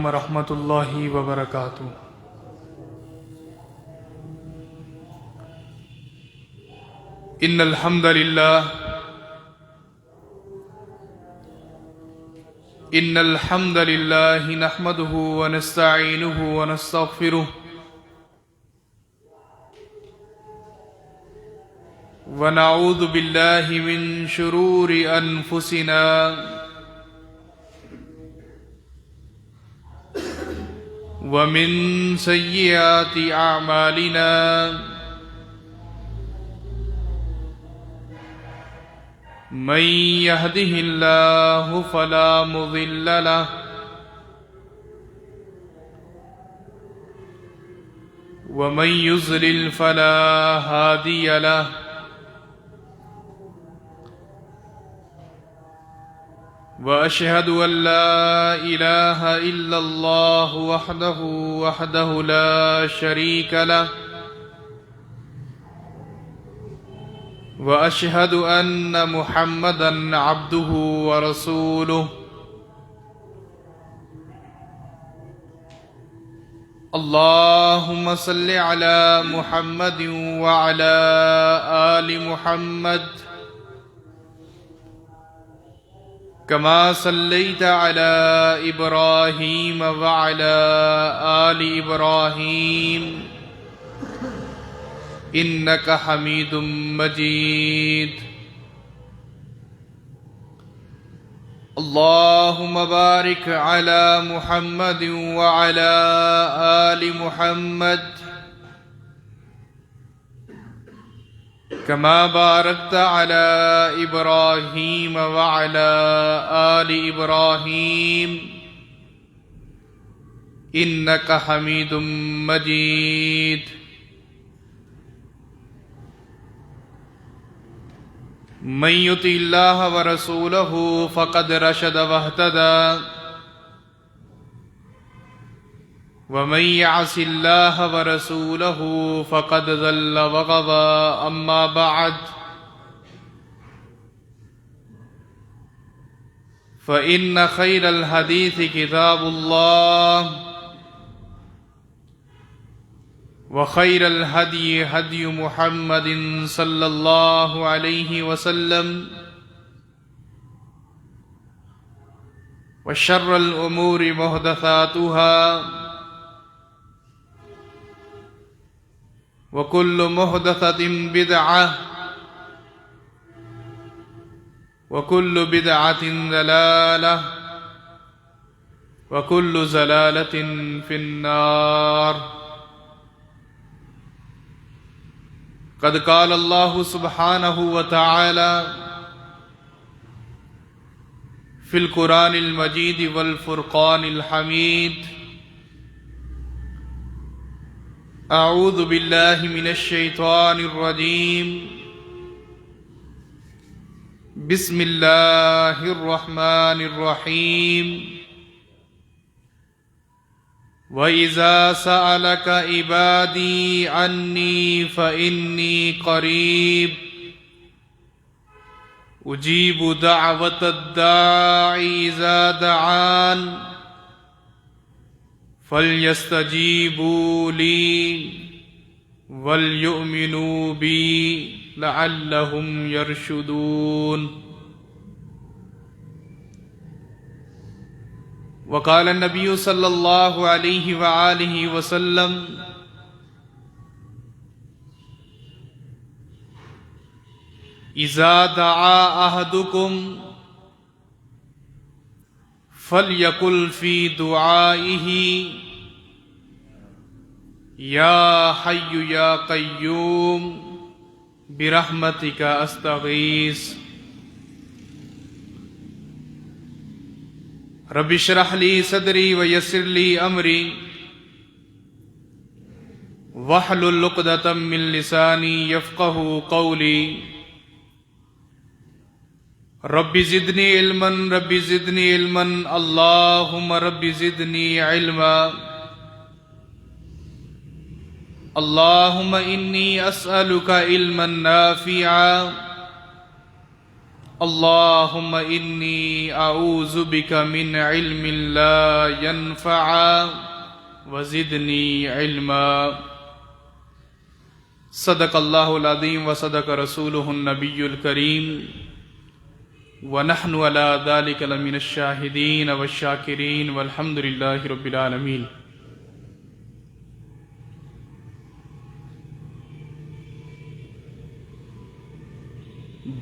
علیکم ورحمۃ اللہ وبرکاتہ۔ ان الحمد للہ نحمده ونستعینه ونستغفره ونعوذ باللہ من شرور انفسنا ومن سیئات اعمالنا من يهده الله فلا مضل له ومن يضلل فلا هادي له وأشهد أن لا إله إلا الله وحده لا شريك له وأشهد أن محمدا عبده ورسوله اللهم صل على محمد وعلى آل محمد كما صليت على إبراهيم وعلى آل إبراهيم إنك حميد مجيد اللهم بارك على محمد وعلى آل محمد كما باركت على إبراهيم وعلى آل إبراهيم إنك حميد مجيد من يطع الله ورسوله فقد رشد واهتدى ومن يعص الله ورسوله فقد ضل وغوى أما بعد فإن خير الحديث كتاب الله وخير الهدي هدي محمد صلى الله عليه وسلم وشر الأمور محدثاتها وكل محدثة بدعة وكل بدعة ضلالة وكل ضلالة في النار قد قال الله سبحانه وتعالى في القرآن المجيد والفرقان الحميد أعوذ بالله من الشيطان الرجيم بسم الله الرحمن الرحيم وَإِذَا سَأَلَكَ عِبَادِي عَنِّي فَإِنِّي قَرِيبٌ أُجِيبُ دَعْوَةَ الدَّاعِ إِذَا دَعَانِ فَلْيَسْتَجِيبُوا لِي وَلْيُؤْمِنُوا بِي لَعَلَّهُمْ يَرْشُدُونَ وقال النبي صلى الله عليه وآله وسلم إذا دعا أحدكم فليقل في دعائه يا حي يا قيوم برحمتك أستغيث رب اشرح لي صدري ويسر لي أمري واحلل عقدة من لساني يفقهوا قولي رب زدني علما رب زدني علما اللهم رب زدني علما اللهم إني أسألك علما نافعا اللهم إني أعوذ بك من علم لا ينفع وزدني علما. صدق الله العظيم وصدق رسوله النبي الكريم ونحن على ذلك لمن الشاهدين والشاكرين والحمد لله رب العالمين.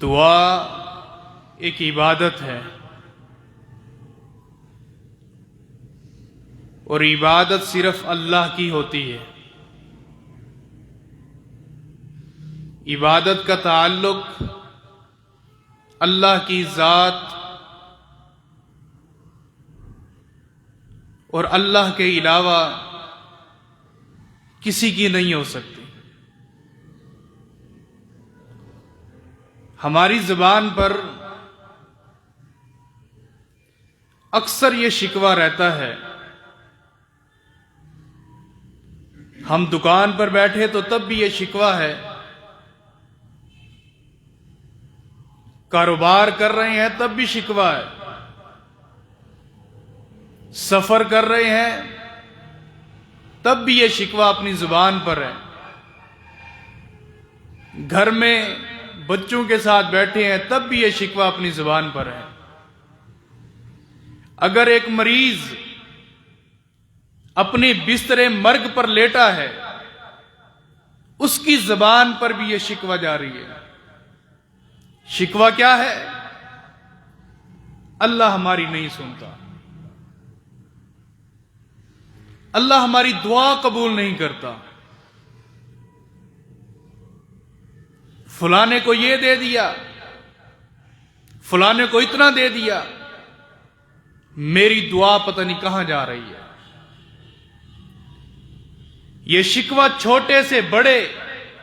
دعا ایک عبادت ہے، اور عبادت صرف اللہ کی ہوتی ہے. عبادت کا تعلق اللہ کی ذات اور اللہ کے علاوہ کسی کی نہیں ہو سکتی. ہماری زبان پر اکثر یہ شکوہ رہتا ہے، ہم دکان پر بیٹھے تو تب بھی یہ شکوہ ہے، کاروبار کر رہے ہیں تب بھی شکوہ ہے، سفر کر رہے ہیں تب بھی یہ شکوہ اپنی زبان پر ہے، گھر میں بچوں کے ساتھ بیٹھے ہیں تب بھی یہ شکوہ اپنی زبان پر ہے. اگر ایک مریض اپنے بستر مرگ پر لیٹا ہے، اس کی زبان پر بھی یہ شکوہ جاری ہے. شکوہ کیا ہے؟ اللہ ہماری نہیں سنتا، اللہ ہماری دعا قبول نہیں کرتا، فلانے کو یہ دے دیا، فلانے کو اتنا دے دیا، میری دعا پتہ نہیں کہاں جا رہی ہے. یہ شکوہ چھوٹے سے بڑے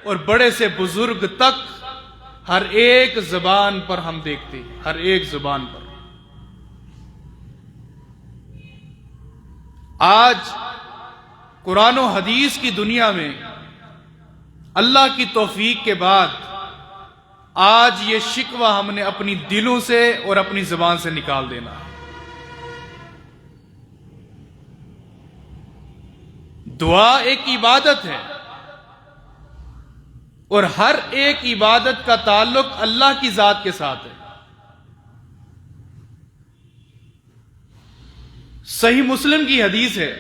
اور بڑے سے بزرگ تک ہر ایک زبان پر ہم دیکھتے ہیں، ہر ایک زبان پر. آج قرآن و حدیث کی دنیا میں اللہ کی توفیق کے بعد آج یہ شکوہ ہم نے اپنی دلوں سے اور اپنی زبان سے نکال دینا. دعا ایک عبادت ہے، اور ہر ایک عبادت کا تعلق اللہ کی ذات کے ساتھ ہے. صحیح مسلم کی حدیث ہے،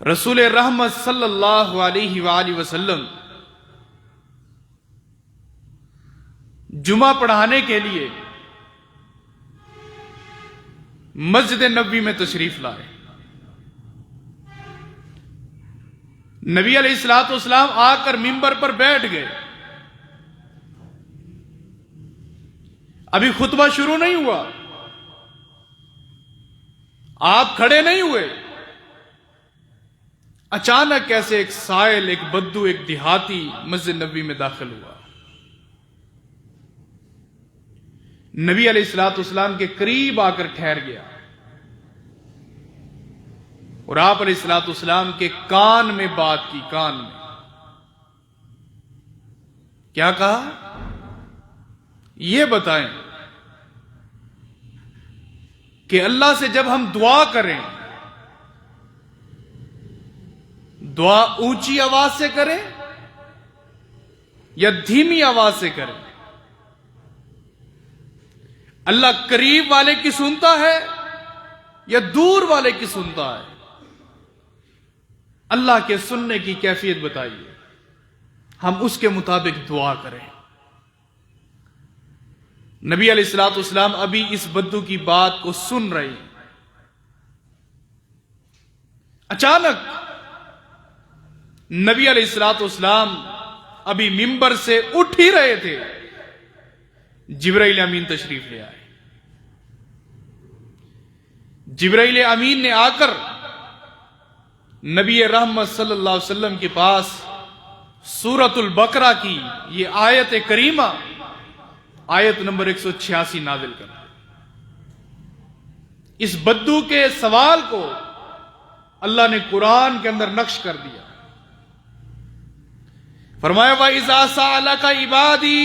رسول رحمت صلی اللہ علیہ وآلہ وسلم جمعہ پڑھانے کے لیے مسجد نبوی میں تشریف لائے. نبی علیہ الصلوۃ والسلام آ کر ممبر پر بیٹھ گئے. ابھی خطبہ شروع نہیں ہوا، آپ کھڑے نہیں ہوئے، اچانک کیسے ایک سائل، ایک بدو، ایک دیہاتی مسجد نبوی میں داخل ہوا. نبی علیہ الصلوۃ والسلام کے قریب آ کر ٹھہر گیا، اور آپ علیہ الصلوۃ والسلام کے کان میں بات کی. کان میں کیا کہا؟ یہ بتائیں کہ اللہ سے جب ہم دعا کریں، دعا اونچی آواز سے کریں یا دھیمی آواز سے کریں؟ اللہ قریب والے کی سنتا ہے یا دور والے کی سنتا ہے؟ اللہ کے سننے کی کیفیت بتائیے، ہم اس کے مطابق دعا کریں. نبی علیہ الصلوۃ والسلام ابھی اس بدو کی بات کو سن رہے ہیں. اچانک نبی علیہ الصلوۃ والسلام ابھی ممبر سے اٹھ ہی رہے تھے، جبرائیل امین تشریف لے آئے. جبرائیل امین نے آ کر نبی رحمت صلی اللہ علیہ وسلم کے پاس سورۃ البقرہ کی یہ آیت کریمہ، آیت نمبر 186 نازل کر. اس بدو کے سوال کو اللہ نے قرآن کے اندر نقش کر دیا. فرمایا وَإِذَا سَأَلَكَ عِبَادِي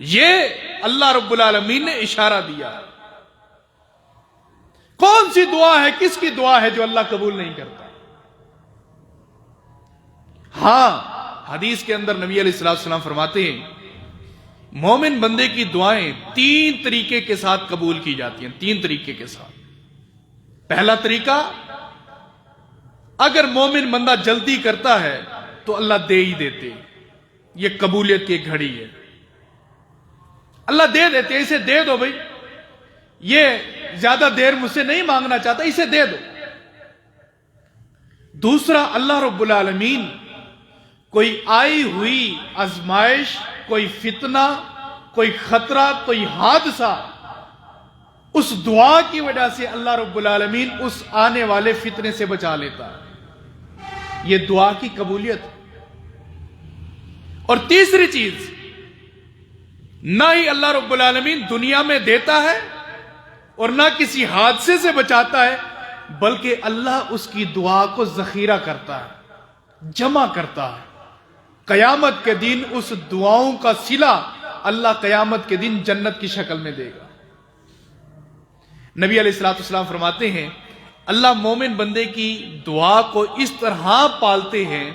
یہ اللہ رب العالمین نے اشارہ دیا. کون سی دعا ہے، کس کی دعا ہے جو اللہ قبول نہیں کرتا؟ ہاں، حدیث کے اندر نبی علیہ السلام فرماتے ہیں مومن بندے کی دعائیں 3 طریقے کے ساتھ قبول کی جاتی ہیں. 3 طریقے کے ساتھ. پہلا طریقہ، اگر مومن بندہ جلدی کرتا ہے تو اللہ دے ہی دیتے. یہ قبولیت کی گھڑی ہے. اللہ دے دیتے، اسے دے دو بھائی، یہ زیادہ دیر مجھ سے نہیں مانگنا چاہتا، اسے دے دو. دوسرا، اللہ رب العالمین کوئی آئی ہوئی آزمائش، کوئی فتنہ، کوئی خطرہ، کوئی حادثہ، اس دعا کی وجہ سے اللہ رب العالمین اس آنے والے فتنے سے بچا لیتا ہے. یہ دعا کی قبولیت. اور تیسری چیز، نہ ہی اللہ رب العالمین دنیا میں دیتا ہے اور نہ کسی حادثے سے بچاتا ہے، بلکہ اللہ اس کی دعا کو ذخیرہ کرتا ہے، جمع کرتا ہے. قیامت کے دن اس دعاؤں کا صلہ اللہ قیامت کے دن جنت کی شکل میں دے گا. نبی علیہ السلام فرماتے ہیں اللہ مومن بندے کی دعا کو اس طرح پالتے ہیں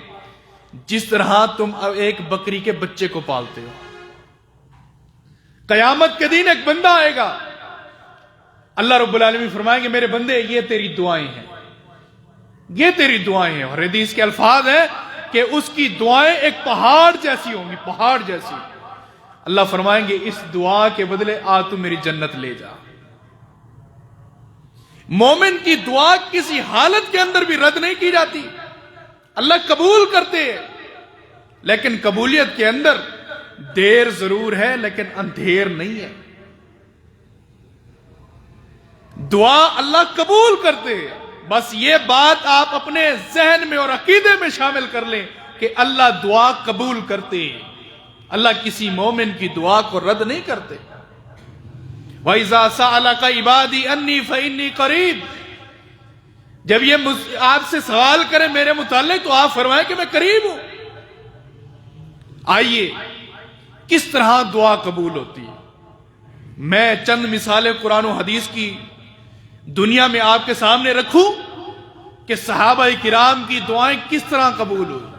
جس طرح تم ایک بکری کے بچے کو پالتے ہو. قیامت کے دن ایک بندہ آئے گا، اللہ رب العالمین فرمائیں گے میرے بندے یہ تیری دعائیں ہیں، یہ تیری دعائیں ہیں. اور حدیث کے الفاظ ہیں کہ اس کی دعائیں ایک پہاڑ جیسی ہوں گی، پہاڑ جیسی. اللہ فرمائیں گے اس دعا کے بدلے آ تو میری جنت لے جا. مومن کی دعا کسی حالت کے اندر بھی رد نہیں کی جاتی، اللہ قبول کرتے ہیں، لیکن قبولیت کے اندر دیر ضرور ہے لیکن اندھیر نہیں ہے. دعا اللہ قبول کرتے ہیں. بس یہ بات آپ اپنے ذہن میں اور عقیدے میں شامل کر لیں کہ اللہ دعا قبول کرتے ہیں. اللہ کسی مومن کی دعا کو رد نہیں کرتے. وَإِذَا سَأَلَكَ عِبَادِي أَنِّي فَإِنِّي قَرِيبٌ، جب یہ آپ سے سوال کریں میرے متعلق تو آپ فرمائیں کہ میں قریب ہوں. آئیے کس طرح دعا قبول ہوتی ہے. میں چند مثالیں قرآن و حدیث کی دنیا میں آپ کے سامنے رکھوں کہ صحابہ کرام کی دعائیں کس طرح قبول ہوئی.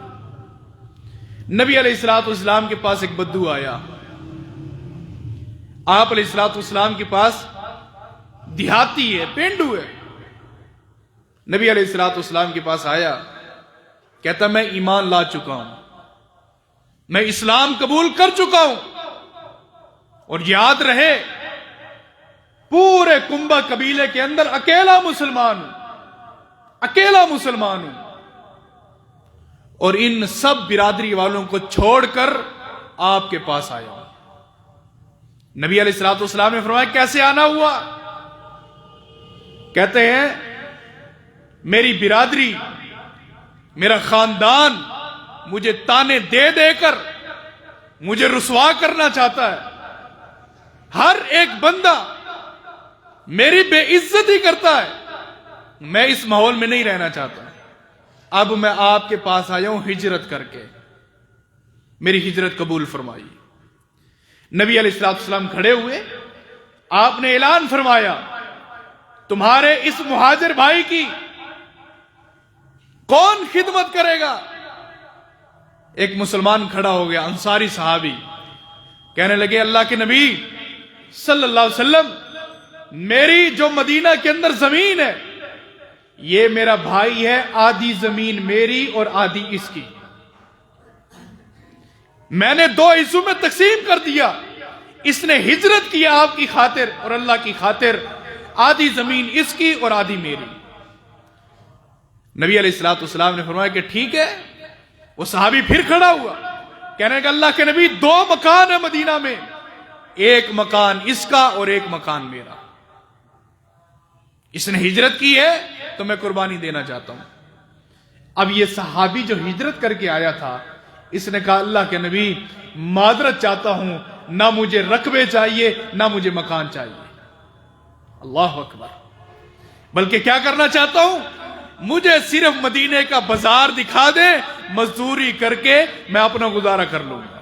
نبی علیہ السلام کے پاس ایک بدو آیا. آپ علیہ السلام کے پاس دیہاتی ہے، پینڈو ہے. نبی علیہ السلام کے پاس آیا، کہتا میں ایمان لا چکا ہوں، میں اسلام قبول کر چکا ہوں، اور یاد رہے پورے کنبہ قبیلے کے اندر اکیلا مسلمان ہوں، اکیلا مسلمان ہوں، اور ان سب برادری والوں کو چھوڑ کر آپ کے پاس آیا ہوں. نبی علیہ السلام نے فرمایا کیسے آنا ہوا؟ کہتے ہیں میری برادری، میرا خاندان مجھے تانے دے دے کر مجھے رسوا کرنا چاہتا ہے. ہر ایک بندہ میری بے عزتی کرتا ہے. میں اس ماحول میں نہیں رہنا چاہتا. اب میں آپ کے پاس آیا ہوں ہجرت کر کے، میری ہجرت قبول فرمائی. نبی علیہ السلام کھڑے ہوئے، آپ نے اعلان فرمایا تمہارے اس مہاجر بھائی کی کون خدمت کرے گا؟ ایک مسلمان کھڑا ہو گیا، انصاری صحابی، کہنے لگے اللہ کے نبی صلی اللہ علیہ وسلم، میری جو مدینہ کے اندر زمین ہے یہ میرا بھائی ہے، آدھی زمین میری اور آدھی اس کی، میں نے 2 حصوں میں تقسیم کر دیا. اس نے ہجرت کیا آپ کی خاطر اور اللہ کی خاطر، آدھی زمین اس کی اور آدھی میری. نبی علیہ السلام نے فرمایا کہ ٹھیک ہے. وہ صحابی پھر کھڑا ہوا، کہنے کہ اللہ کے نبی 2 مکان ہیں مدینہ میں، ایک مکان اس کا اور ایک مکان میرا. اس نے ہجرت کی ہے تو میں قربانی دینا چاہتا ہوں. اب یہ صحابی جو ہجرت کر کے آیا تھا، اس نے کہا اللہ کے نبی معذرت چاہتا ہوں، نہ مجھے رقبے چاہیے نہ مجھے مکان چاہیے. اللہ اکبر. بلکہ کیا کرنا چاہتا ہوں، مجھے صرف مدینے کا بازار دکھا دیں، مزدوری کر کے میں اپنا گزارا کر لوں گا.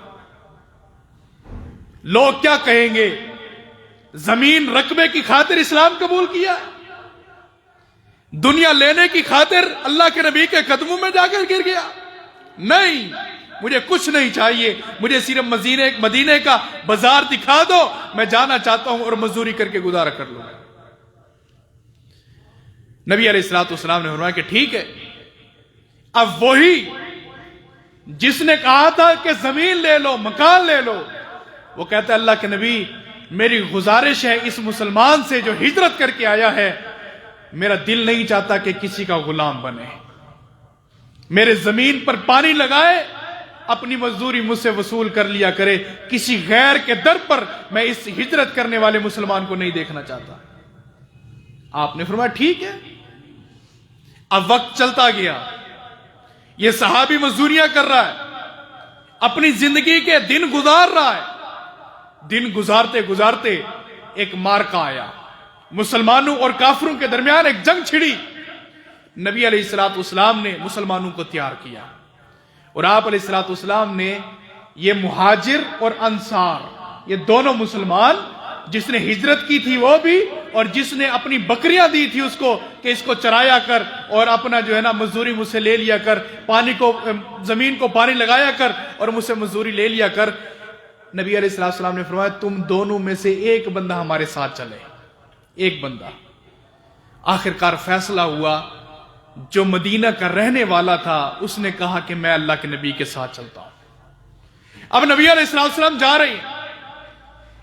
لوگ کیا کہیں گے؟ زمین رقبے کی خاطر اسلام قبول کیا، دنیا لینے کی خاطر اللہ کے نبی کے قدموں میں جا کر گر گیا؟ نہیں، مجھے کچھ نہیں چاہیے، مجھے صرف مدینے کا بازار دکھا دو، میں جانا چاہتا ہوں اور مزدوری کر کے گزارا کر لوں۔ نبی علیہ الصلوۃ والسلام نے فرمایا کہ ٹھیک ہے۔ اب وہی جس نے کہا تھا کہ زمین لے لو، مکان لے لو، وہ کہتا ہے اللہ کے نبی میری گزارش ہے اس مسلمان سے جو ہجرت کر کے آیا ہے، میرا دل نہیں چاہتا کہ کسی کا غلام بنے، میرے زمین پر پانی لگائے، اپنی مزدوری مجھ سے وصول کر لیا کرے، کسی غیر کے در پر میں اس ہجرت کرنے والے مسلمان کو نہیں دیکھنا چاہتا۔ آپ نے فرمایا ٹھیک ہے۔ اب وقت چلتا گیا، یہ صحابی مزدوریاں کر رہا ہے، اپنی زندگی کے دن گزار رہا ہے۔ دن گزارتے گزارتے ایک مارکہ آیا، مسلمانوں اور کافروں کے درمیان ایک جنگ چھڑی۔ نبی علیہ الصلوۃ والسلام نے مسلمانوں کو تیار کیا، اور آپ علیہ الصلوۃ والسلام نے یہ مہاجر اور انصار، یہ دونوں مسلمان، جس نے ہجرت کی تھی وہ بھی، اور جس نے اپنی بکریاں دی تھی اس کو کہ اس کو چرایا کر اور اپنا جو ہے نا مزدوری مجھ سے لے لیا کر، پانی کو، زمین کو پانی لگایا کر اور مجھ سے مزدوری لے لیا کر۔ نبی علیہ الصلوۃ والسلام نے فرمایا تم دونوں میں سے ایک بندہ ہمارے ساتھ چلے، ایک بندہ۔ آخرکار فیصلہ ہوا، جو مدینہ کا رہنے والا تھا اس نے کہا کہ میں اللہ کے نبی کے ساتھ چلتا ہوں۔ اب نبی علیہ الصلوۃ والسلام جا رہے ہیں۔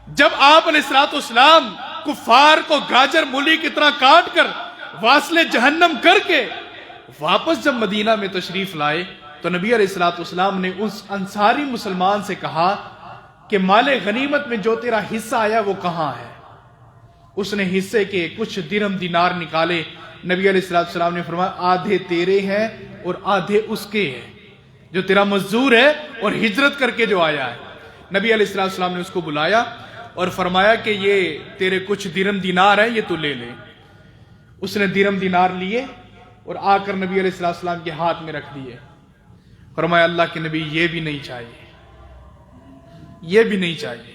جب آپ علیہ الصلوۃ والسلام کفار کو گاجر مولی کی طرح کاٹ کر واصل جہنم کر کے واپس جب مدینہ میں تشریف لائے تو نبی علیہ الصلوۃ والسلام نے اس انصاری مسلمان سے کہا کہ مال غنیمت میں جو تیرا حصہ آیا وہ کہاں ہے؟ اس نے حصے کے کچھ درہم دینار نکالے۔ نبی علیہ الصلوۃ والسلام نے فرمایا آدھے تیرے ہیں اور آدھے اس کے ہیں، جو تیرا مزدور ہے اور ہجرت کر کے جو آیا ہے۔ نبی علیہ الصلوۃ والسلام نے اس کو بلایا اور فرمایا کہ یہ تیرے کچھ درہم دینار ہیں، یہ تو لے لے۔ اس نے درہم دینار لیے اور آ کر نبی علیہ الصلوۃ والسلام کے ہاتھ میں رکھ دیے۔ فرمایا اللہ کے نبی یہ بھی نہیں چاہیے، یہ بھی نہیں چاہیے۔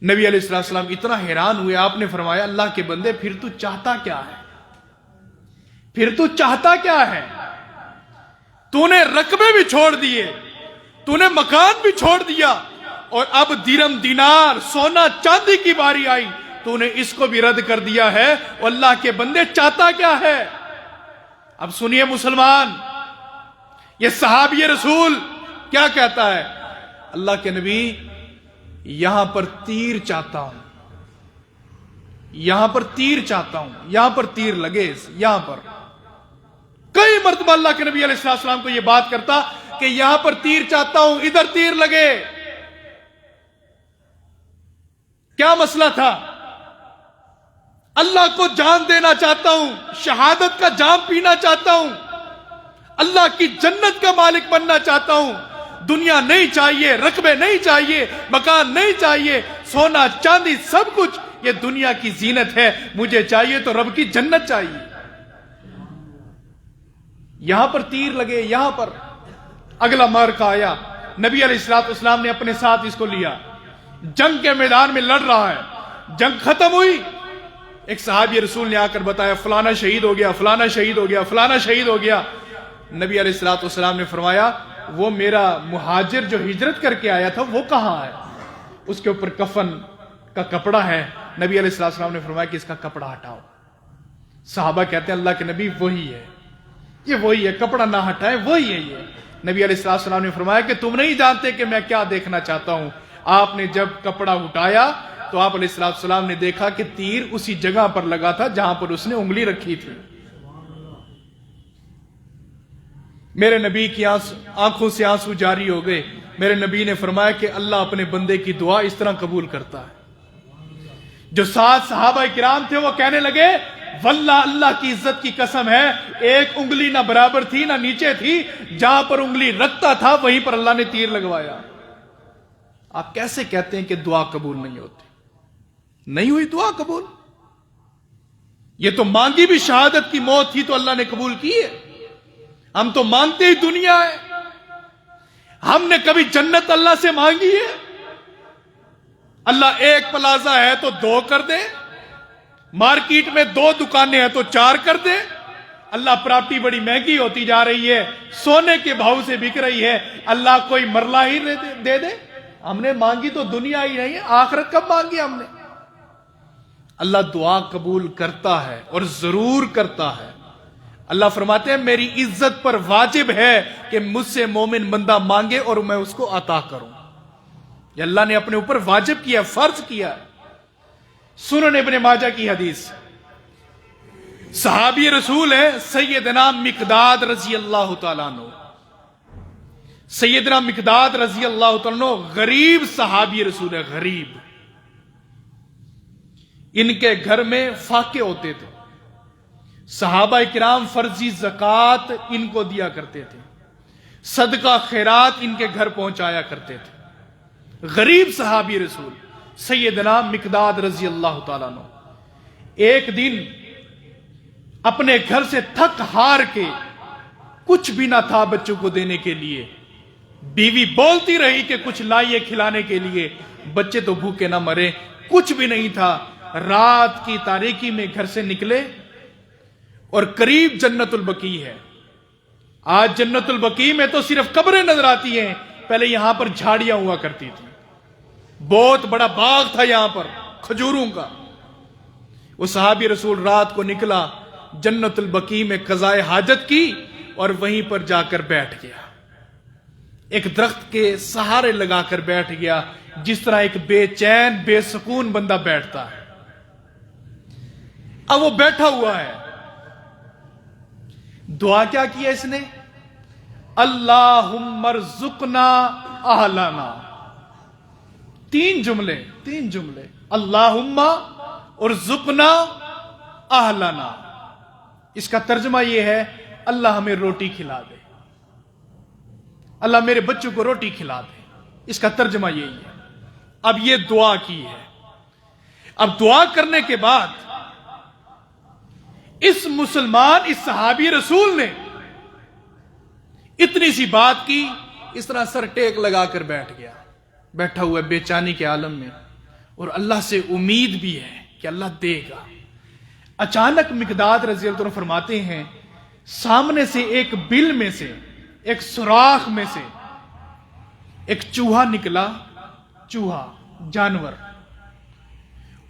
نبی علیہ الصلوۃ والسلام اتنا حیران ہوئے، آپ نے فرمایا اللہ کے بندے پھر تو چاہتا کیا ہے؟ پھر تو چاہتا کیا ہے؟ تو نے رقبے بھی چھوڑ دیے، تو نے مکان بھی چھوڑ دیا، اور اب درہم دینار سونا چاندی کی باری آئی، تو نے اس کو بھی رد کر دیا ہے، اور اللہ کے بندے چاہتا کیا ہے؟ اب سنیے مسلمان، یہ صحابی رسول کیا کہتا ہے؟ اللہ کے نبی یہاں پر تیر چاہتا ہوں، یہاں پر تیر چاہتا ہوں، یہاں پر تیر لگے، یہاں پر۔ کئی مرتبہ اللہ کے نبی علیہ السلام کو یہ بات کرتا کہ یہاں پر تیر چاہتا ہوں، ادھر تیر لگے۔ کیا مسئلہ تھا؟ اللہ کو جان دینا چاہتا ہوں، شہادت کا جام پینا چاہتا ہوں، اللہ کی جنت کا مالک بننا چاہتا ہوں۔ دنیا نہیں چاہیے، رقبے نہیں چاہیے، مکان نہیں چاہیے، سونا چاندی سب کچھ یہ دنیا کی زینت ہے، مجھے چاہیے تو رب کی جنت چاہیے۔ یہاں پر تیر لگے، یہاں پر۔ اگلا معرکہ آیا، نبی علیہ الصلوۃ والسلام نے اپنے ساتھ اس کو لیا، جنگ کے میدان میں لڑ رہا ہے۔ جنگ ختم ہوئی، ایک صحابی رسول نے آ کر بتایا فلانا شہید ہو گیا، فلانا شہید ہو گیا، فلانا شہید ہو گیا۔ نبی علیہ الصلوۃ والسلام نے فرمایا وہ میرا مہاجر جو ہجرت کر کے آیا تھا وہ کہاں ہے؟ اس کے اوپر کفن کا کپڑا ہے۔ نبی علیہ الصلوۃ والسلام نے فرمایا کہ اس کا کپڑا ہٹاؤ۔ صحابہ کہتے ہیں اللہ کے نبی وہی ہے، یہ وہی ہے، کپڑا نہ ہٹائے وہی ہے یہ۔ نبی علیہ الصلوۃ والسلام نے فرمایا کہ تم نہیں جانتے کہ میں کیا دیکھنا چاہتا ہوں۔ آپ نے جب کپڑا اٹھایا تو آپ علیہ الصلوۃ والسلام نے دیکھا کہ تیر اسی جگہ پر لگا تھا جہاں پر اس نے انگلی رکھی تھی۔ میرے نبی کی آنکھوں سے آنسو جاری ہو گئے۔ میرے نبی نے فرمایا کہ اللہ اپنے بندے کی دعا اس طرح قبول کرتا ہے۔ جو 7 صحابہ کرام تھے وہ کہنے لگے واللہ اللہ کی عزت کی قسم ہے ایک انگلی نہ برابر تھی نہ نیچے تھی، جہاں پر انگلی رکھتا تھا وہیں پر اللہ نے تیر لگوایا۔ آپ کیسے کہتے ہیں کہ دعا قبول نہیں ہوتی؟ نہیں ہوئی دعا قبول؟ یہ تو مانگی بھی شہادت کی موت تھی تو اللہ نے قبول کی ہے۔ ہم تو مانگتے ہی دنیا ہے، ہم نے کبھی جنت اللہ سے مانگی ہے؟ اللہ ایک پلازا ہے تو 2 کر دے، مارکیٹ میں 2 دکانیں ہیں تو 4 کر دے۔ اللہ پراپرٹی بڑی مہنگی ہوتی جا رہی ہے، سونے کے بھاؤ سے بک رہی ہے، اللہ کوئی مرلہ ہی دے دے۔ ہم نے مانگی تو دنیا ہی نہیں ہے، آخرت کب مانگی ہم نے؟ اللہ دعا قبول کرتا ہے اور ضرور کرتا ہے۔ اللہ فرماتے ہیں میری عزت پر واجب ہے کہ مجھ سے مومن بندہ مانگے اور میں اس کو عطا کروں۔ یہ اللہ نے اپنے اوپر واجب کیا، فرض کیا۔ سنن ابن ماجہ کی حدیث، صحابی رسول ہے سیدنا مقداد رضی اللہ تعالیٰ عنہ۔ سیدنا مقداد رضی اللہ تعالیٰ عنہ غریب صحابی رسول ہے، غریب۔ ان کے گھر میں فاقے ہوتے تھے، صحابہ کرام فرضی زکوٰۃ ان کو دیا کرتے تھے، صدقہ خیرات ان کے گھر پہنچایا کرتے تھے۔ غریب صحابی رسول سیدنا مقداد رضی اللہ تعالیٰ عنہ ایک دن اپنے گھر سے تھک ہار کے، کچھ بھی نہ تھا بچوں کو دینے کے لیے، بیوی بولتی رہی کہ کچھ لائیے کھلانے کے لیے، بچے تو بھوکے نہ مرے، کچھ بھی نہیں تھا۔ رات کی تاریکی میں گھر سے نکلے اور قریب جنت البقیع ہے۔ آج جنت البقیع میں تو صرف قبریں نظر آتی ہیں، پہلے یہاں پر جھاڑیاں ہوا کرتی تھی، بہت بڑا باغ تھا یہاں پر کھجوروں کا۔ وہ صحابی رسول رات کو نکلا، جنت البقیع میں قضائے حاجت کی اور وہیں پر جا کر بیٹھ گیا، ایک درخت کے سہارے لگا کر بیٹھ گیا، جس طرح ایک بے چین بے سکون بندہ بیٹھتا ہے۔ اب وہ بیٹھا ہوا ہے، دعا کیا کیا اس نے؟ اللہم ارزقنا اہلنا۔ 3 جملے، اللہم ارزقنا اہلنا۔ اس کا ترجمہ یہ ہے اللہ ہمیں روٹی کھلا دے، اللہ میرے بچوں کو روٹی کھلا دے، اس کا ترجمہ یہی ہے۔ اب یہ دعا کی ہے، اب دعا کرنے کے بعد اس مسلمان، اس صحابی رسول نے اتنی سی بات کی، اس طرح سر ٹیک لگا کر بیٹھ گیا، بیٹھا ہوا ہے بے چینی کے عالم میں، اور اللہ سے امید بھی ہے کہ اللہ دے گا۔ اچانک مقداد رضی اللہ عنہ فرماتے ہیں سامنے سے ایک بل میں سے، ایک سوراخ میں سے ایک چوہا نکلا، چوہا جانور،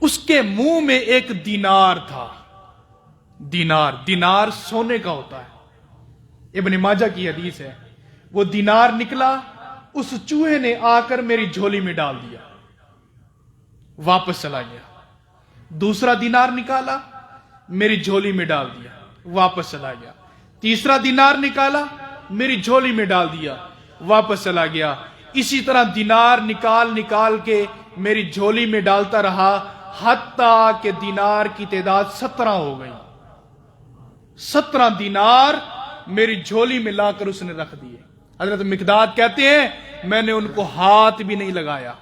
اس کے منہ میں ایک دینار تھا۔ دینار سونے کا ہوتا ہے، ابن ماجہ کی حدیث ہے۔ وہ دینار نکلا، اس چوہے نے آ کر میری جھولی میں ڈال دیا، واپس چلا گیا۔ دوسرا دینار نکالا، میری جھولی میں ڈال دیا، واپس چلا گیا۔ تیسرا دینار نکالا، میری جھولی میں ڈال دیا، واپس چلا گیا۔ اسی طرح دینار نکال کے میری جھولی میں ڈالتا رہا، حتیٰ کہ دینار کی تعداد 17 ہو گئی۔ 17 دینار میری جھولی میں لا کر اس نے رکھ دیے۔ حضرت مقداد کہتے ہیں میں نے ان کو ہاتھ بھی نہیں لگایا،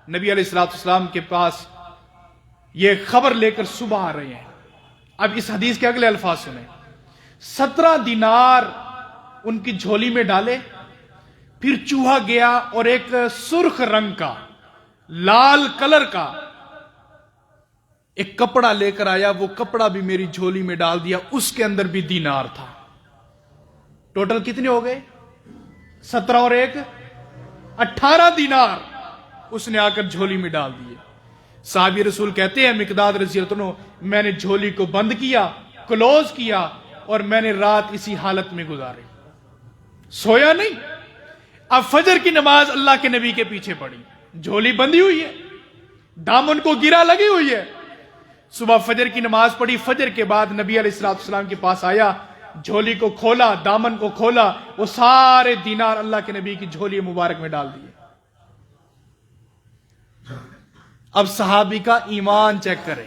نبی علیہ السلام کے پاس یہ خبر لے کر صبح آ رہے ہیں۔ اب اس حدیث کے اگلے الفاظ سنیں۔ 17 دینار ان کی جھولی میں ڈالے، پھر چوہا گیا اور ایک سرخ رنگ کا، لال کلر کا ایک کپڑا لے کر آیا، وہ کپڑا بھی میری جھولی میں ڈال دیا، اس کے اندر بھی دینار تھا۔ ٹوٹل کتنے ہو گئے؟ 17 اور 1 18 دینار اس نے آ کر جھولی میں ڈال دیے۔ صحابی رسول کہتے ہیں مقداد رضی اللہ عنہ، میں نے جھولی کو بند کیا، کلوز کیا، اور میں نے رات اسی حالت میں گزاری، سویا نہیں۔ اب فجر کی نماز اللہ کے نبی کے پیچھے پڑی، جھولی بندی ہوئی ہے، دامن کو گرا لگی ہوئی ہے۔ صبح فجر کی نماز پڑھی، فجر کے بعد نبی علیہ السلام کے پاس آیا، جھولی کو کھولا، دامن کو کھولا، وہ سارے دینار اللہ کے نبی کی جھولی مبارک میں ڈال دیے۔ اب صحابی کا ایمان چیک کریں،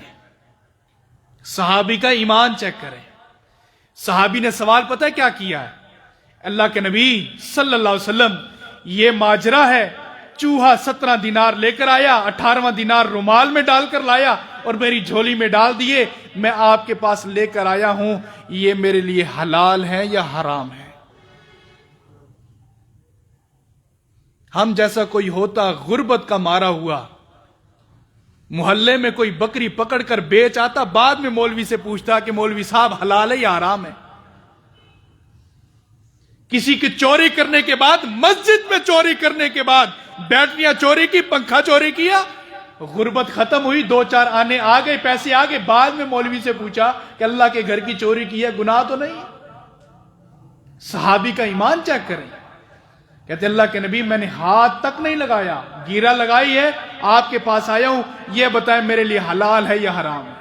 صحابی نے سوال پتہ ہے کیا کیا ہے؟ اللہ کے نبی صلی اللہ علیہ وسلم، یہ ماجرا ہے، چوہا 17 دینار لے کر آیا، 18واں دینار رومال میں ڈال کر لایا اور میری جھولی میں ڈال دیے، میں آپ کے پاس لے کر آیا ہوں، یہ میرے لیے حلال ہے یا حرام ہے؟ ہم جیسا کوئی ہوتا غربت کا مارا ہوا، محلے میں کوئی بکری پکڑ کر بیچ آتا، بعد میں مولوی سے پوچھتا کہ مولوی صاحب حلال ہے یا حرام ہے۔ کسی کی چوری کرنے کے بعد، مسجد میں چوری کرنے کے بعد، بیٹریاں چوری کی، پنکھا چوری کیا، غربت ختم ہوئی، 2-4 آنے آ گئے، پیسے آ گئے، بعد میں مولوی سے پوچھا کہ اللہ کے گھر کی چوری کی ہے، گناہ تو نہیں؟ صحابی کا ایمان چیک کریں، کہتے اللہ کے نبی میں نے ہاتھ تک نہیں لگایا، گیرا لگائی ہے، آپ کے پاس آیا ہوں، یہ بتائیں میرے لیے حلال ہے یا حرام ہے؟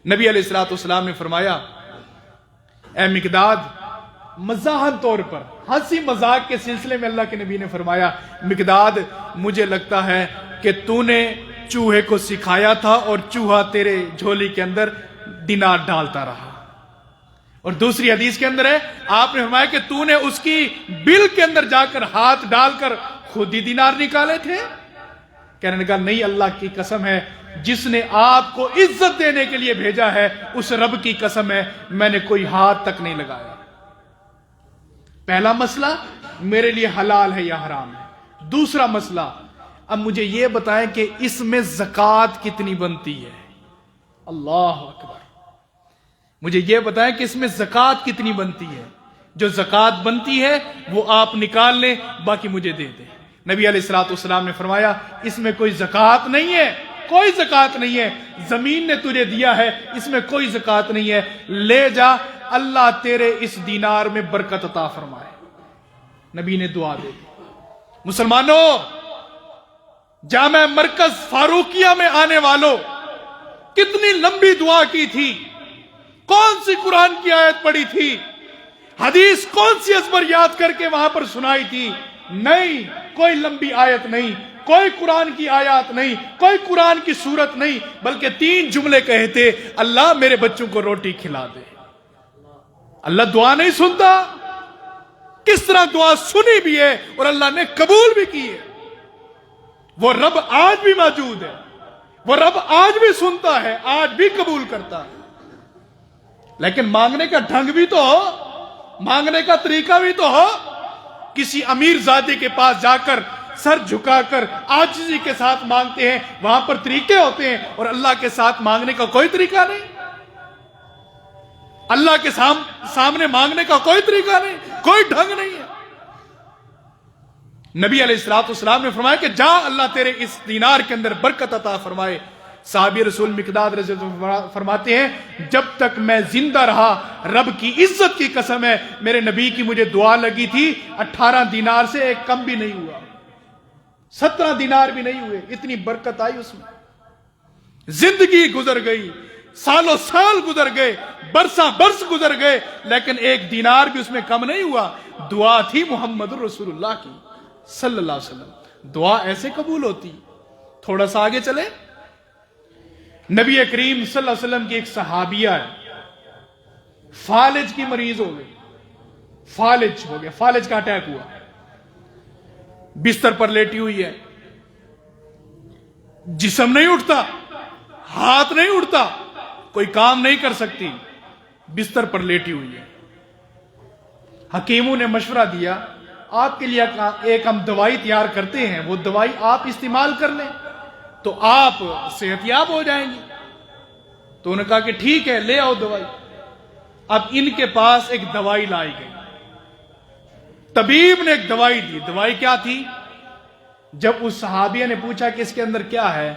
نبی علیہ الصلوۃ والسلام نے فرمایا، اے مقداد، مزاحن طور پر، ہنسی مذاق کے سلسلے میں اللہ کے نبی نے فرمایا، مقداد مجھے لگتا ہے کہ تو نے چوہے کو سکھایا تھا اور چوہا تیرے جھولی کے اندر دینار ڈالتا رہا۔ اور دوسری حدیث کے اندر ہے، آپ نے فرمایا کہ تو نے اس کی بل کے اندر جا کر ہاتھ ڈال کر خود ہی دینار نکالے تھے؟ کہنے لگا نہیں، اللہ کی قسم ہے جس نے آپ کو عزت دینے کے لیے بھیجا ہے، اس رب کی قسم ہے میں نے کوئی ہاتھ تک نہیں لگایا۔ پہلا مسئلہ میرے لیے حلال ہے یا حرام ہے۔ دوسرا مسئلہ، اب مجھے یہ بتائیں کہ اس میں زکوٰۃ کتنی بنتی ہے؟ اللہ اکبر، مجھے یہ بتائیں کہ اس میں زکوٰۃ کتنی بنتی ہے؟ جو زکوٰۃ بنتی ہے وہ آپ نکال لیں، باقی مجھے دے دیں۔ نبی علیہ الصلوۃ والسلام نے فرمایا اس میں کوئی زکوٰۃ نہیں ہے، کوئی زکوٰۃ نہیں ہے، زمین نے تجھے دیا ہے، اس میں کوئی زکوٰۃ نہیں ہے، لے جا، اللہ تیرے اس دینار میں برکت عطا فرمائے۔ نبی نے دعا دے دی۔ مسلمانوں، جامع مرکز فاروقیہ میں آنے والوں، کتنی لمبی دعا کی تھی، کون سی قرآن کی آیت پڑھی تھی، حدیث کون سی ازبر یاد کر کے وہاں پر سنائی تھی؟ نہیں، کوئی لمبی آیت نہیں، کوئی قرآن کی آیات نہیں، کوئی قرآن کی سورت نہیں، بلکہ 3 جملے کہے تھے، اللہ میرے بچوں کو روٹی کھلا دے۔ اللہ دعا نہیں سنتا؟ کس طرح دعا سنی بھی ہے اور اللہ نے قبول بھی کی ہے۔ وہ رب آج بھی موجود ہے، وہ رب آج بھی سنتا ہے، آج بھی قبول کرتا ہے، لیکن مانگنے کا ڈھنگ بھی تو ہو، مانگنے کا طریقہ بھی تو ہو۔ کسی امیر زادے کے پاس جا کر سر جھکا کر عاجزی کے ساتھ مانگتے ہیں، وہاں پر طریقے ہوتے ہیں، اور اللہ کے ساتھ مانگنے کا کوئی طریقہ نہیں، اللہ کے سامنے مانگنے کا کوئی طریقہ نہیں، کوئی ڈھنگ نہیں ہے۔ نبی علیہ الصلوۃ والسلام نے فرمایا کہ جا، اللہ تیرے اس دینار کے اندر برکت عطا فرمائے۔ صحابی رسول مقداد رضی اللہ عنہ فرماتے ہیں جب تک میں زندہ رہا، رب کی عزت کی قسم ہے میرے نبی کی مجھے دعا لگی تھی، 18 دینار سے ایک کم بھی نہیں ہوا، 17 دینار بھی نہیں ہوئے، اتنی برکت آئی اس میں۔ زندگی گزر گئی، سالوں سال گزر گئے، برساں برس گزر گئے، لیکن ایک دینار بھی اس میں کم نہیں ہوا۔ دعا تھی محمد رسول اللہ کی صلی اللہ علیہ وسلم۔ دعا ایسے قبول ہوتی۔ تھوڑا سا آگے چلے، نبی کریم صلی اللہ علیہ وسلم کی ایک صحابیہ ہے، فالج کی مریض ہو گئی، فالج ہو گیا، فالج کا اٹیک ہوا، بستر پر لیٹی ہوئی ہے، جسم نہیں اٹھتا، ہاتھ نہیں اٹھتا، کوئی کام نہیں کر سکتی، بستر پر لیٹی ہوئی ہے۔ حکیموں نے مشورہ دیا آپ کے لیے ایک ہم دوائی تیار کرتے ہیں، وہ دوائی آپ استعمال کر لیں تو آپ صحت یاب ہو جائیں گی۔ تو انہوں نے کہا کہ ٹھیک ہے، لے آؤ دوائی۔ اب ان کے پاس ایک دوائی لائی گئی، طبیب نے ایک دوائی دی۔ دوائی کیا تھی؟ جب اس صحابیہ نے پوچھا کہ اس کے اندر کیا ہے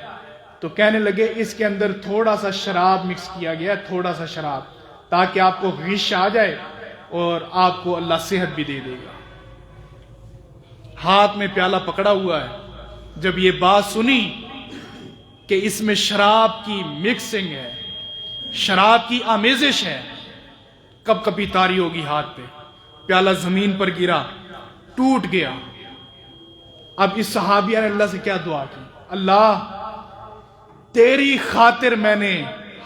تو کہنے لگے اس کے اندر تھوڑا سا شراب مکس کیا گیا، تھوڑا سا شراب، تاکہ آپ کو غش آ جائے اور آپ کو اللہ صحت بھی دے دے گا۔ ہاتھ میں پیالہ پکڑا ہوا ہے، جب یہ بات سنی کہ اس میں شراب کی مکسنگ ہے، شراب کی آمیزش ہے، کب کبھی تاری ہوگی ہاتھ پہ، پیالہ زمین پر گرا، ٹوٹ گیا۔ اب اس صحابیہ نے اللہ سے کیا دعا کی؟ اللہ تیری خاطر میں نے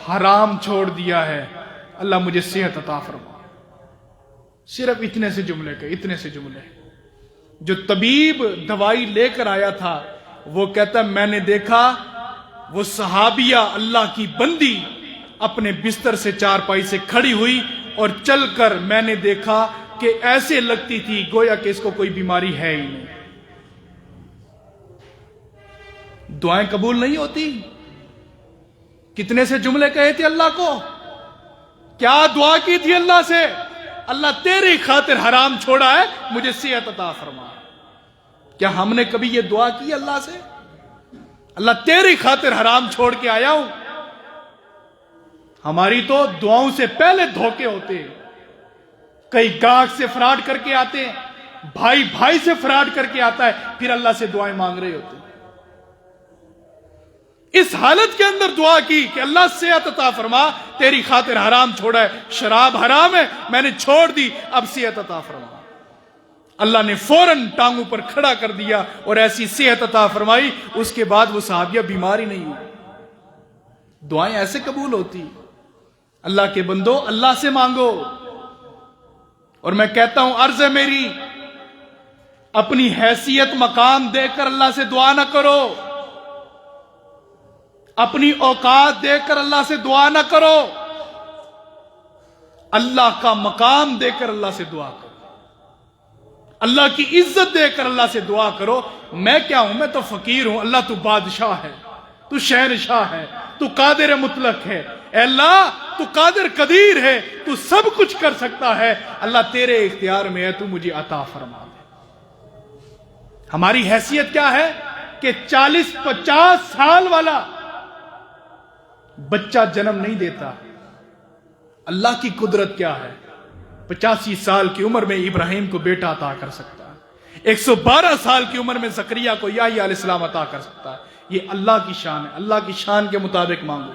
حرام چھوڑ دیا ہے، اللہ مجھے صحت عطا فرما۔ صرف اتنے سے جملے کے، اتنے سے جملے۔ جو طبیب دوائی لے کر آیا تھا وہ کہتا میں نے دیکھا وہ صحابیہ اللہ کی بندی اپنے بستر سے چارپائی سے کھڑی ہوئی اور چل کر میں نے دیکھا کہ ایسے لگتی تھی گویا کہ اس کو کوئی بیماری ہے ہی نہیں. دعائیں قبول نہیں ہوتی. کتنے سے جملے کہے تھے اللہ کو, کیا دعا کی تھی اللہ سے, اللہ تیری خاطر حرام چھوڑا ہے, مجھے صحت عطا فرما. کیا ہم نے کبھی یہ دعا کی اللہ سے, اللہ تیری خاطر حرام چھوڑ کے آیا ہوں؟ ہماری تو دعاؤں سے پہلے دھوکے ہوتے ہیں. کئی گاہک سے فراڈ کر کے آتے ہیں, بھائی بھائی سے فراڈ کر کے آتا ہے, پھر اللہ سے دعائیں مانگ رہے ہوتے ہیں. اس حالت کے اندر دعا کی کہ اللہ صحت عطا فرما, تیری خاطر حرام چھوڑا ہے, شراب حرام ہے میں نے چھوڑ دی, اب صحت عطا فرما. اللہ نے فوراً ٹانگوں پر کھڑا کر دیا اور ایسی صحت عطا فرمائی, اس کے بعد وہ صحابیہ بیمار ہی نہیں ہوئی. دعائیں ایسے قبول ہوتی. اللہ کے بندو اللہ سے مانگو. اور میں کہتا ہوں عرض ہے میری, اپنی حیثیت مقام دیکھ کر اللہ سے دعا نہ کرو, اپنی اوقات دیکھ کر اللہ سے دعا نہ کرو, اللہ کا مقام دیکھ کر اللہ سے دعا کرو, اللہ کی عزت دیکھ کر اللہ سے دعا کرو. میں کیا ہوں, میں تو فقیر ہوں, اللہ تو بادشاہ ہے, تو شہنشاہ ہے, تو قادر مطلق ہے. اے اللہ تو قادر قدیر ہے, تو سب کچھ کر سکتا ہے, اللہ تیرے اختیار میں ہے, تو مجھے عطا فرما دے. ہماری حیثیت کیا ہے کہ 40-50 سال والا بچہ جنم نہیں دیتا. اللہ کی قدرت کیا ہے, 85 سال کی عمر میں ابراہیم کو بیٹا عطا کر سکتا ہے, 112 سال کی عمر میں زکریا کو یحییٰ علیہ السلام عطا کر سکتا ہے. یہ اللہ کی شان ہے. اللہ کی شان کے مطابق مانگو,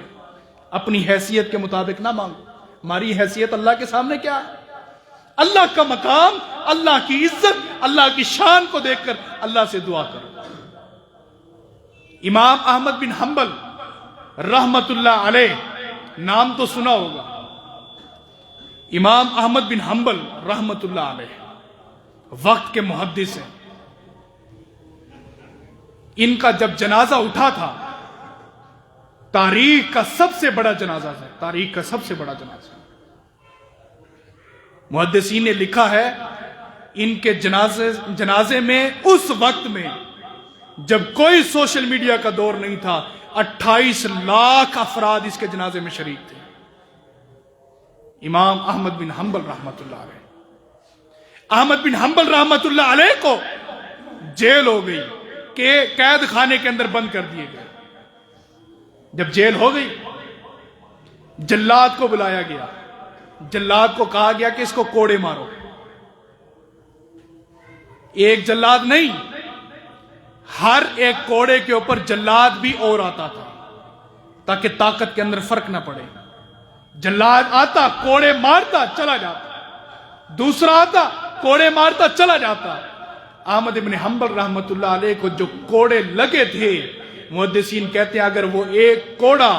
اپنی حیثیت کے مطابق نہ مانگو. ہماری حیثیت اللہ کے سامنے کیا ہے؟ اللہ کا مقام, اللہ کی عزت, اللہ کی شان کو دیکھ کر اللہ سے دعا کرو. امام احمد بن حنبل رحمت اللہ علیہ, نام تو سنا ہوگا. امام احمد بن حنبل رحمت اللہ علیہ وقت کے محدث ہیں. ان کا جب جنازہ اٹھا تھا, تاریخ کا سب سے بڑا جنازہ ہے, تاریخ کا سب سے بڑا جنازہ. محدثین نے لکھا ہے ان کے جنازے میں اس وقت میں جب کوئی سوشل میڈیا کا دور نہیں تھا, 28 لاکھ افراد اس کے جنازے میں شریک تھے. امام احمد بن حنبل رحمت اللہ علیہ. احمد بن حنبل رحمت اللہ علیہ کو جیل ہو گئی کہ قید خانے کے اندر بند کر دیے گئے. جب جیل ہو گئی, جلاد کو بلایا گیا. جلاد کو کہا گیا کہ اس کو کوڑے مارو. ایک جلاد نہیں, ہر ایک کوڑے کے اوپر جلاد بھی اور آتا تھا تاکہ طاقت کے اندر فرق نہ پڑے. جلاد آتا, کوڑے مارتا, چلا جاتا. دوسرا آتا, کوڑے مارتا, چلا جاتا. احمد بن حنبل رحمت اللہ علیہ کو جو کوڑے لگے تھے, محدثین کہتے ہیں اگر وہ ایک کوڑا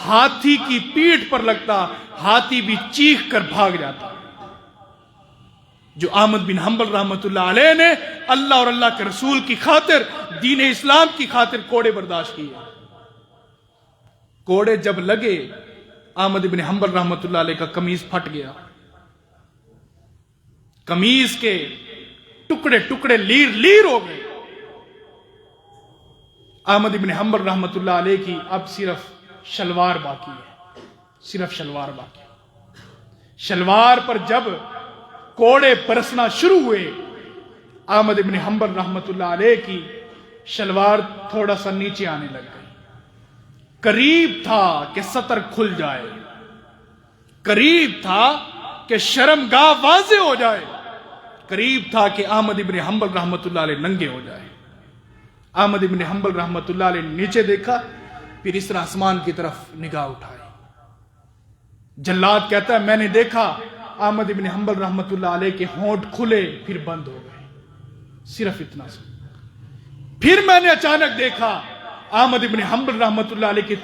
ہاتھی کی پیٹھ پر لگتا, ہاتھی بھی چیخ کر بھاگ جاتا. جو احمد بن حنبل رحمت اللہ علیہ نے اللہ اور اللہ کے رسول کی خاطر, دین اسلام کی خاطر کوڑے برداشت کیے. کوڑے جب لگے, احمد بن حنبل رحمت اللہ علیہ کا قمیض پھٹ گیا. قمیض کے ٹکڑے ٹکڑے لیر لیر ہو گئے. احمد بن حنبل رحمت اللہ علیہ کی اب صرف شلوار باقی ہے, صرف شلوار باقی. شلوار پر جب کوڑے برسنا شروع ہوئے, احمد بن حنبل رحمت اللہ علیہ کی شلوار تھوڑا سا نیچے آنے لگ گئی. قریب تھا کہ سطر کھل جائے, قریب تھا کہ شرمگاہ واضح ہو جائے, قریب تھا کہ احمد بن حنبل رحمت اللہ علیہ ننگے ہو جائے. احمد بن حنبل رحمت اللہ علیہ نیچے دیکھا, پھر اس طرح آسمان کی طرف نگاہ اٹھائی. جلاد کہتا ہے میں نے دیکھا احمد بن حنبل رحمت اللہ علیہ کے ہونٹ کھلے پھر بند ہو گئے, صرف اتنا سا. پھر میں نے اچانک دیکھا احمد بن حنبل رحمت اللہ علیہ کی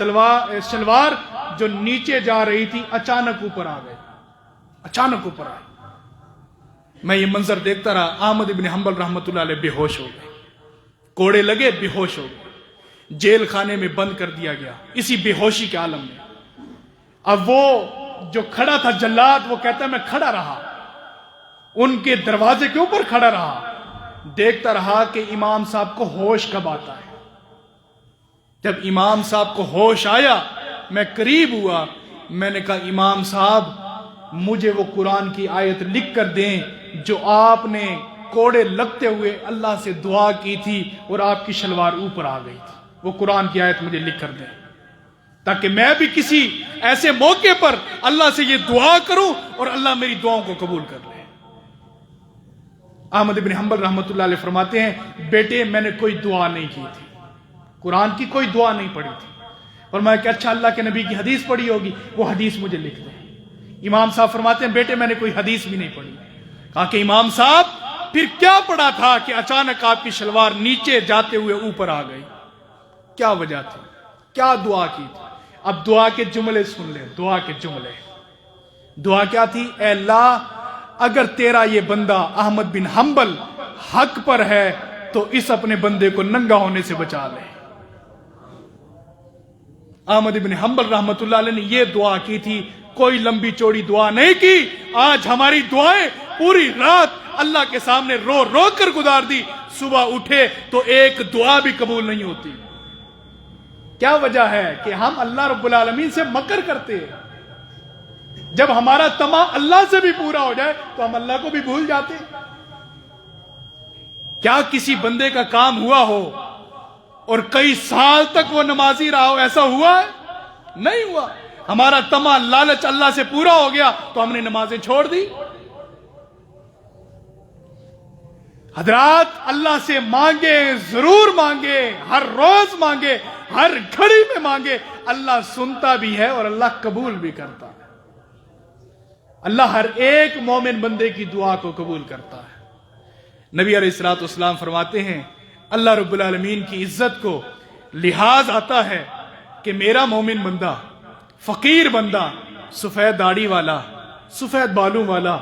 شلوار جو نیچے جا رہی تھی اچانک اوپر آ گئے, اچانک اوپر آئے. میں یہ منظر دیکھتا رہا. احمد بن حنبل رحمت اللہ علیہ بے ہوش ہو گئے, کوڑے لگے, بے ہوش ہو گئے, جیل خانے میں بند کر دیا گیا اسی بے ہوشی کے عالم میں. اب وہ جو کھڑا تھا جلاد, وہ کہتا ہے میں کھڑا رہا, ان کے دروازے کے اوپر کھڑا رہا، دیکھتا رہا کہ امام صاحب کو ہوش کب آتا ہے۔ جب امام صاحب کو ہوش آیا، میں قریب ہوا، میں نے کہا امام صاحب مجھے وہ قرآن کی آیت لکھ کر دیں جو آپ نے کوڑے لگتے ہوئے اللہ سے دعا کی تھی اور آپ کی شلوار اوپر آ گئی تھی، وہ قرآن کی آیت مجھے لکھ کر دیں تاکہ میں بھی کسی ایسے موقع پر اللہ سے یہ دعا کروں اور اللہ میری دعاؤں کو قبول کر لے۔ احمد بن حنبل رحمۃ اللہ علیہ فرماتے ہیں، بیٹے میں نے کوئی دعا نہیں کی تھی، قرآن کی کوئی دعا نہیں پڑھی تھی، فرمایا کہ اچھا اللہ کے نبی کی حدیث پڑھی ہوگی، وہ حدیث مجھے لکھ دیں۔ امام صاحب فرماتے ہیں، بیٹے میں نے کوئی حدیث بھی نہیں پڑھی۔ کہا کہ امام صاحب پھر کیا پڑھا تھا کہ اچانک آپ کی شلوار نیچے جاتے ہوئے اوپر آ گئی؟ کیا وجہ تھی؟ کیا دعا کی تھی؟ اب دعا کے جملے سن لیں، دعا کے جملے۔ دعا کیا تھی؟ اے اللہ اگر تیرا یہ بندہ احمد بن حنبل حق پر ہے تو اس اپنے بندے کو ننگا ہونے سے بچا لے۔ احمد بن حنبل رحمت اللہ علیہ نے یہ دعا کی تھی، کوئی لمبی چوڑی دعا نہیں کی۔ آج ہماری دعائیں پوری رات اللہ کے سامنے رو رو کر گزار دی، صبح اٹھے تو ایک دعا بھی قبول نہیں ہوتی۔ کیا وجہ ہے؟ کہ ہم اللہ رب العالمین سے مکر کرتے ہیں۔ جب ہمارا طمع اللہ سے بھی پورا ہو جائے تو ہم اللہ کو بھی بھول جاتے ہیں۔ کیا کسی بندے کا کام ہوا ہو اور کئی سال تک وہ نمازی رہا ہو؟ ایسا ہوا ہے؟ نہیں ہوا۔ ہمارا طمع لالچ اللہ سے پورا ہو گیا تو ہم نے نمازیں چھوڑ دی۔ حضرات اللہ سے مانگے، ضرور مانگے، ہر روز مانگے، ہر گھڑی میں مانگے، اللہ سنتا بھی ہے اور اللہ قبول بھی کرتا ہے۔ اللہ ہر ایک مومن بندے کی دعا کو قبول کرتا ہے۔ نبی علیہ الصلوۃ والسلام فرماتے ہیں، اللہ رب العالمین کی عزت کو لحاظ آتا ہے کہ میرا مومن بندہ، فقیر بندہ، سفید داڑھی والا، سفید بالوں والا،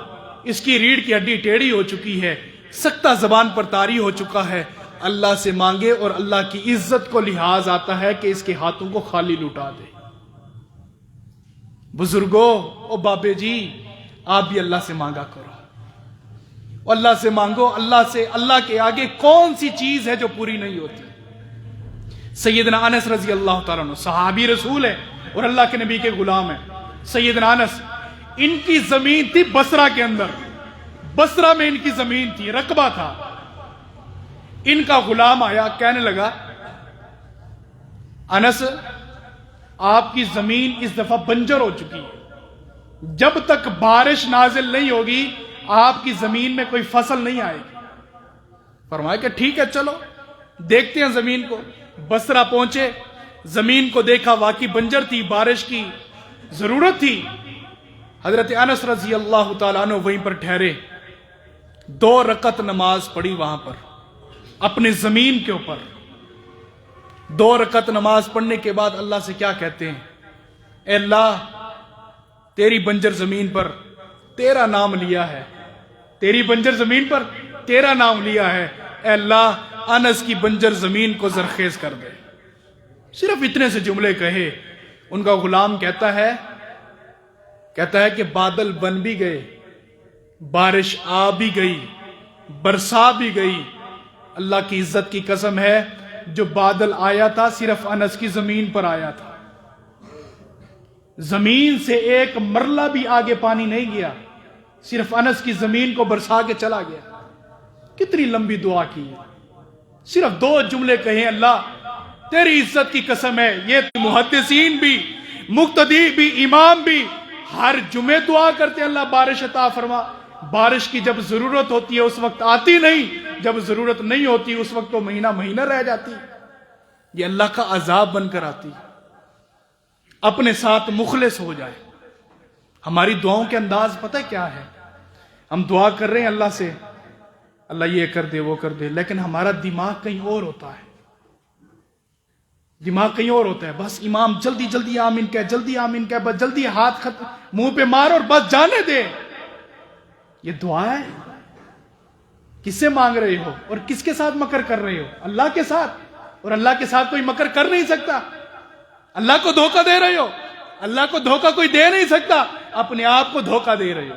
اس کی ریڑھ کی ہڈی ٹیڑھی ہو چکی ہے، سکتہ زبان پر طاری ہو چکا ہے، اللہ سے مانگے اور اللہ کی عزت کو لحاظ آتا ہے کہ اس کے ہاتھوں کو خالی لٹا دے۔ بزرگوں او بابے جی، آپ بھی اللہ سے مانگا کرو، اللہ سے مانگو۔ اللہ کے آگے کون سی چیز ہے جو پوری نہیں ہوتی؟ سیدنا انس رضی اللہ تعالیٰ عنہ صحابی رسول ہے اور اللہ کے نبی کے غلام ہیں۔ سیدنا انس، ان کی زمین تھی بصرہ کے اندر، بصرہ میں ان کی زمین تھی، رقبہ تھا۔ ان کا غلام آیا، کہنے لگا انس آپ کی زمین اس دفعہ بنجر ہو چکی ہے، جب تک بارش نازل نہیں ہوگی آپ کی زمین میں کوئی فصل نہیں آئے گی۔ فرمایا کہ ٹھیک ہے چلو دیکھتے ہیں زمین کو۔ بصرہ پہنچے، زمین کو دیکھا، واقعی بنجر تھی، بارش کی ضرورت تھی۔ حضرت انس رضی اللہ تعالیٰ عنہ وہیں پر ٹھہرے، 2 رکعت نماز پڑھی وہاں پر اپنے زمین کے اوپر۔ 2 رکعت نماز پڑھنے کے بعد اللہ سے کیا کہتے ہیں؟ اے اللہ تیری بنجر زمین پر تیرا نام لیا ہے، تیری بنجر زمین پر تیرا نام لیا ہے، اے اللہ انس کی بنجر زمین کو زرخیز کر دے۔ صرف اتنے سے جملے کہے، ان کا غلام کہتا ہے کہ بادل بن بھی گئے، بارش آ بھی گئی، برسا بھی گئی، اللہ کی عزت کی قسم ہے جو بادل آیا تھا صرف انس کی زمین پر آیا تھا، زمین سے ایک مرلہ بھی آگے پانی نہیں گیا، صرف انس کی زمین کو برسا کے چلا گیا۔ کتنی لمبی دعا کی ہے، صرف 2 جملے کہیں، اللہ تیری عزت کی قسم ہے۔ یہ محدثین بھی، مقتدی بھی، امام بھی ہر جمعے دعا کرتے ہیں، اللہ بارش عطا فرما۔ بارش کی جب ضرورت ہوتی ہے اس وقت آتی نہیں، جب ضرورت نہیں ہوتی اس وقت تو مہینہ مہینہ رہ جاتی۔ یہ اللہ کا عذاب بن کر آتی۔ اپنے ساتھ مخلص ہو جائے۔ ہماری دعاؤں کے انداز پتہ کیا ہے؟ ہم دعا کر رہے ہیں اللہ سے، اللہ یہ کر دے وہ کر دے، لیکن ہمارا دماغ کہیں اور ہوتا ہے، دماغ کہیں اور ہوتا ہے۔ بس امام جلدی جلدی آمین کہہ، جلدی آمین کہہ، بس جلدی ہاتھ منہ پہ مار اور بس جانے دے۔ یہ دعا ہے؟ کس سے مانگ رہے ہو اور کس کے ساتھ مکر کر رہے ہو؟ اللہ کے ساتھ، اور اللہ کے ساتھ کوئی مکر کر نہیں سکتا۔ اللہ کو دھوکہ دے رہے ہو، اللہ کو دھوکہ کوئی دے نہیں سکتا، اپنے آپ کو دھوکہ دے رہے ہو۔